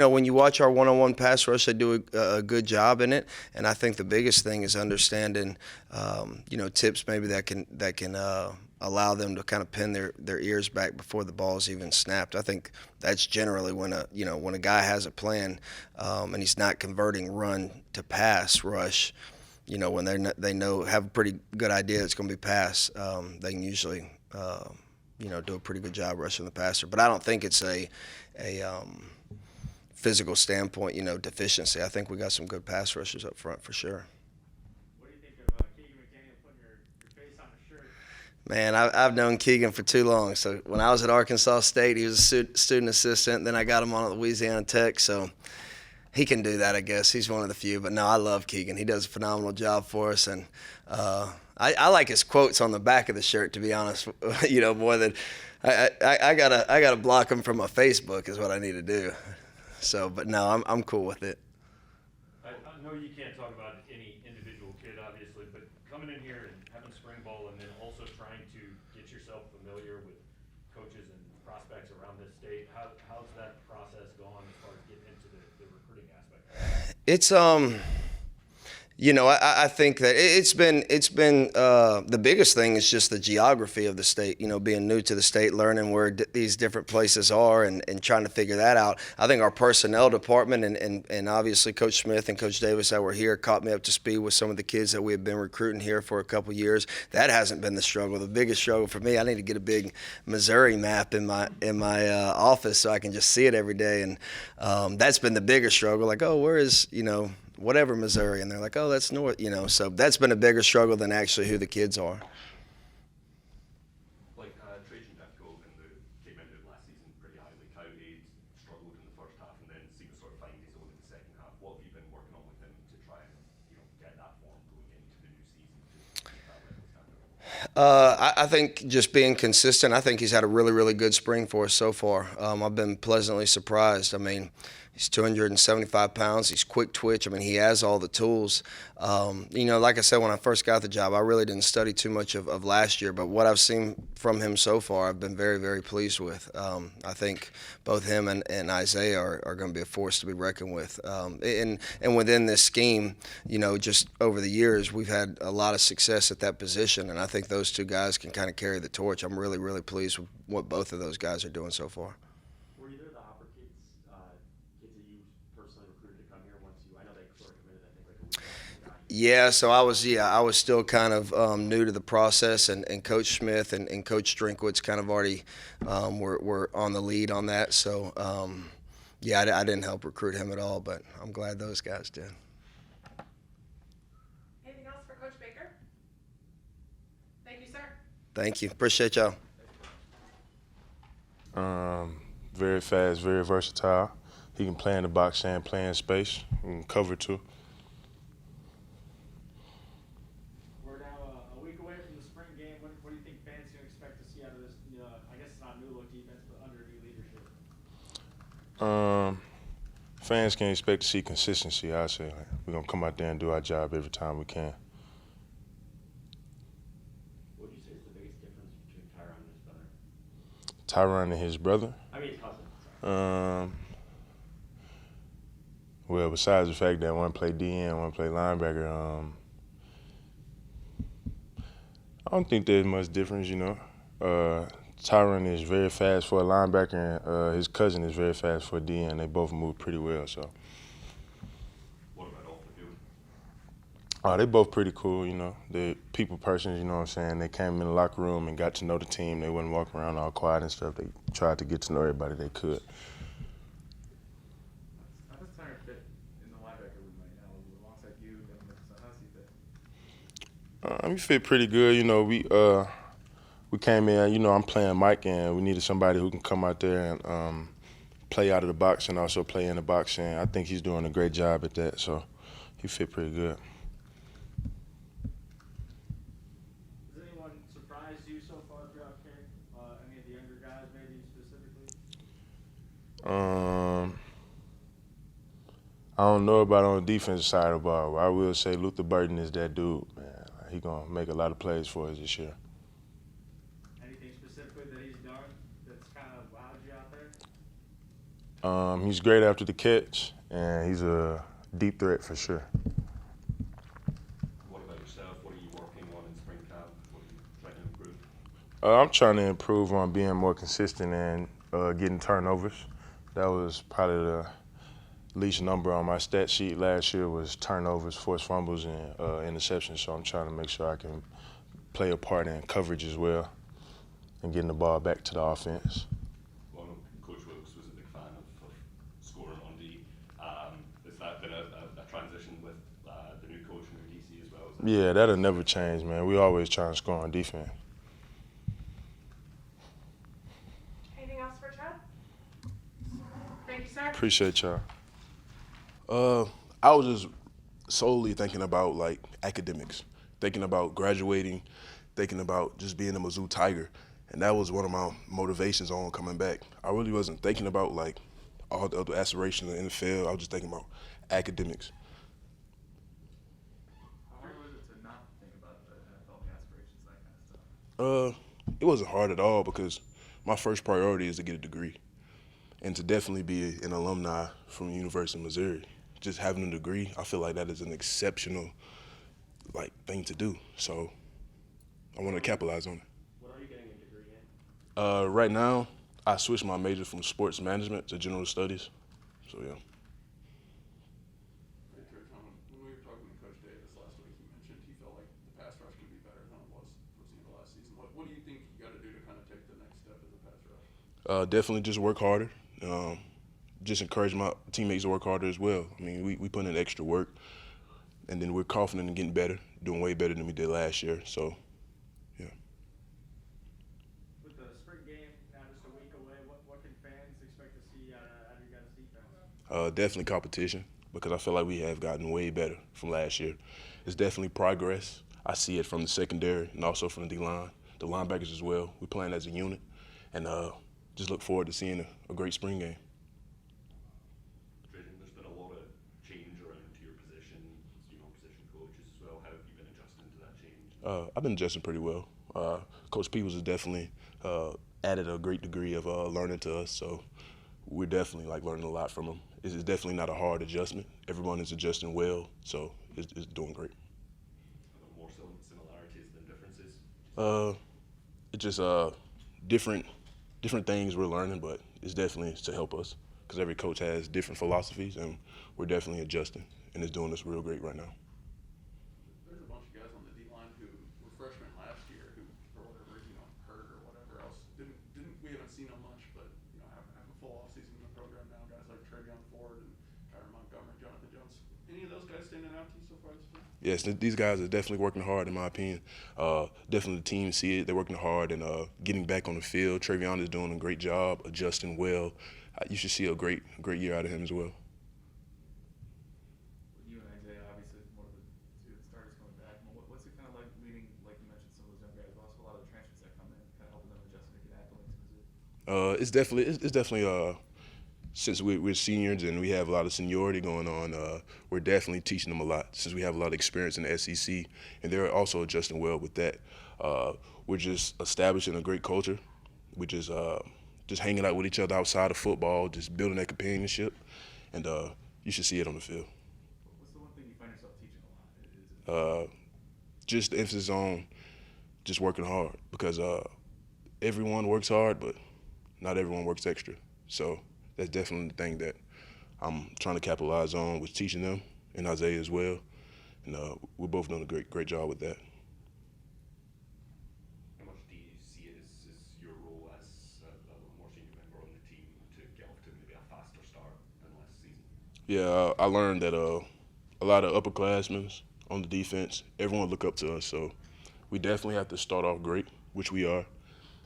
When you watch our one-on-one pass rush, they do a good job in it, and I think the biggest thing is understanding, tips maybe that can allow them to kind of pin their ears back before the ball's even snapped. I think that's generally when a guy has a plan, and he's not converting run to pass rush. When they know have a pretty good idea it's going to be pass, they can usually do a pretty good job rushing the passer. But I don't think it's a physical standpoint, deficiency. I think we got some good pass rushers up front for sure. What do you think of Keegan McDaniel putting your face on a shirt? Man, I've known Keegan for too long. So when I was at Arkansas State, he was a student assistant. Then I got him on at Louisiana Tech. So he can do that, I guess. He's one of the few. But no, I love Keegan. He does a phenomenal job for us. And I like his quotes on the back of the shirt, to be honest. More than I gotta block him from my Facebook is what I need to do. So, but no, I'm cool with it. I know you can't talk about any individual kid, obviously, but coming in here and having spring ball and then also trying to get yourself familiar with coaches and prospects around this state, how's that process gone as far as getting into the recruiting aspect? It's I think that it's been the biggest thing is just the geography of the state. Being new to the state, learning where these different places are, and trying to figure that out. I think our personnel department and obviously Coach Smith and Coach Davis that were here caught me up to speed with some of the kids that we have been recruiting here for a couple years. That hasn't been the struggle. The biggest struggle for me, I need to get a big Missouri map in my office so I can just see it every day, and that's been the bigger struggle. Like, oh, where is whatever Missouri, and they're like, oh, that's north, So that's been a bigger struggle than actually who the kids are. Like Trajan Jeffcoat came into last season pretty highly touted, struggled in the first half, and then seemed to sort of find his own in the second half. What have you been working on with him to try and get that form going into the new season to make that level standard? I think just being consistent. I think he's had a really, really good spring for us so far. I've been pleasantly surprised. I mean, he's 275 pounds. He's quick twitch. I mean, he has all the tools. Like I said, when I first got the job, I really didn't study too much of last year. But what I've seen from him so far, I've been very, very pleased with. I think both him and Isaiah are going to be a force to be reckoned with. And within this scheme, just over the years, we've had a lot of success at that position. And I think those two guys can kind of carry the torch. I'm really, really pleased with what both of those guys are doing so far. Were either of the Hopper kids kids that you personally recruited to come here once I know they sort of committed, I think, like a week after they got here? Yeah, so I was still kind of new to the process, and Coach Smith and Coach Drinkwitz kind of already were on the lead on that. So, I didn't help recruit him at all, but I'm glad those guys did. Anything else for Coach Baker? Thank you, sir. Thank you. Appreciate y'all. Very fast, very versatile. He can play in the box and play in space, and cover too. We're now a week away from the spring game. What do you think fans can expect to see out of this? I guess it's not new look defense, but under new leadership. Fans can expect to see consistency. I say we're gonna come out there and do our job every time we can. What would you say is the biggest difference between Tyron and his brother? Tyron and his brother. I mean, his cousin. Sorry. Well, besides the fact that one play DN, one play linebacker, I don't think there's much difference, Tyron is very fast for a linebacker, and his cousin is very fast for a DN. They both move pretty well, so. What about off the field? They both pretty cool, They're people persons, you know what I'm saying? They came in the locker room and got to know the team. They wouldn't walk around all quiet and stuff. They tried to get to know everybody they could. How does Tyron fit in the linebacker room right now, alongside you and how does he fit? We fit pretty good, we came in, I'm playing Mike, and we needed somebody who can come out there and play out of the box and also play in the box, and I think he's doing a great job at that, so he fit pretty good. Has anyone surprised you so far throughout camp? Any of the younger guys, maybe specifically? I don't know about on the defensive side of the ball, but I will say Luther Burton is that dude, man. He gonna make a lot of plays for us this year. Anything specifically that he's done that's kind of wowed you out there? He's great after the catch, and he's a deep threat for sure. What about yourself? What are you working on in spring camp? What are you trying to improve? I'm trying to improve on being more consistent and getting turnovers. That was probably the least number on my stat sheet last year was turnovers, forced fumbles, and interceptions. So I'm trying to make sure I can play a part in coverage as well and getting the ball back to the offense. Well, I know Coach Wilkes was a big fan of scoring on D. Has that been a transition with the new coach and new DC as well? Yeah, that'll never change, man. We always try to score on defense. Anything else for Chad? Thank you, sir. Appreciate y'all. I was just solely thinking about like academics, thinking about graduating, thinking about just being a Mizzou Tiger, and that was one of my motivations on coming back. I really wasn't thinking about like all the other aspirations in the NFL. I was just thinking about academics. How hard was it to not think about the NFL aspirations, that kind of stuff? It wasn't hard at all because my first priority is to get a degree, and to definitely be an alumni from the University of Missouri. Just having a degree, I feel like that is an exceptional like thing to do. So I want to capitalize on it. What are you getting a degree in? Right now, I switched my major from sports management to general studies. So yeah. Hey, Trajan, when we were talking to Coach Davis last week, he mentioned he felt like the pass rush could be better than it was towards the end of last season. What do you think you got to do to kind of take the next step as a pass rush? Definitely just work harder. Just encourage my teammates to work harder as well. I mean, we put in extra work, and then we're confident in getting better, doing way better than we did last year. So, yeah. With the spring game now just a week away, what can fans expect to see out of you guys' defense? Definitely competition because I feel like we have gotten way better from last year. It's definitely progress. I see it from the secondary and also from the D-line, the linebackers as well. We're playing as a unit, and just look forward to seeing a great spring game. Trajan, there's been a lot of change around to your position, position coaches as well. How have you been adjusting to that change? I've been adjusting pretty well. Coach Peoples has definitely added a great degree of learning to us, so we're definitely learning a lot from him. It's definitely not a hard adjustment. Everyone is adjusting well, so it's doing great. Are there more similarities than differences? It's just different things we're learning, but it's definitely to help us because every coach has different philosophies, and we're definitely adjusting, and it's doing us real great right now. There's a bunch of guys on the D-line who were freshmen last year who, for whatever reason, hurt or whatever else, we haven't seen them much, but have a full offseason in the program now. Guys like Trajan Ford and Kyron Montgomery, Jonathan Jones. Any of those guys standing out to you so far this year? Yes, these guys are definitely working hard, in my opinion. Definitely the team see it. They're working hard and getting back on the field. Trajan is doing a great job, adjusting well. You should see a great year out of him as well. With you and Isaiah, obviously one of the two starters coming back. What's it kind of like leading, like you mentioned, some of those young guys, but also a lot of the transfers that come in, kind of helping them adjust and get acclimated to Mizzou? It's definitely since we're seniors and we have a lot of seniority going on, we're definitely teaching them a lot since we have a lot of experience in the SEC, and they're also adjusting well with that. We're just establishing a great culture. We're just hanging out with each other outside of football, just building that companionship, and you should see it on the field. What's the one thing you find yourself teaching a lot? Just the emphasis on just working hard because everyone works hard, but not everyone works extra. So that's definitely the thing that I'm trying to capitalize on with teaching them, and Isaiah as well. And we're both doing a great job with that. How much do you see it as your role as a more senior member on the team to get off to maybe a faster start than last season? Yeah, I learned that a lot of upperclassmen on the defense, everyone look up to us. So we definitely have to start off great, which we are.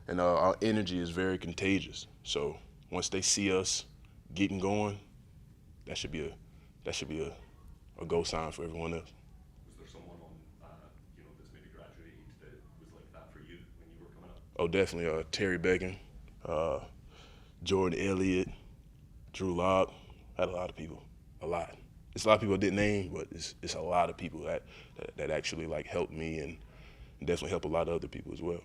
And our energy is very contagious. So once they see us getting going, that should be a go sign for everyone else. Was there someone on that's maybe graduated that was like that for you when you were coming up? Oh, definitely. Terry Beckin, Jordan Elliott, Drew Lock. Had a lot of people. A lot. It's a lot of people I didn't name, but it's a lot of people that actually helped me and definitely help a lot of other people as well.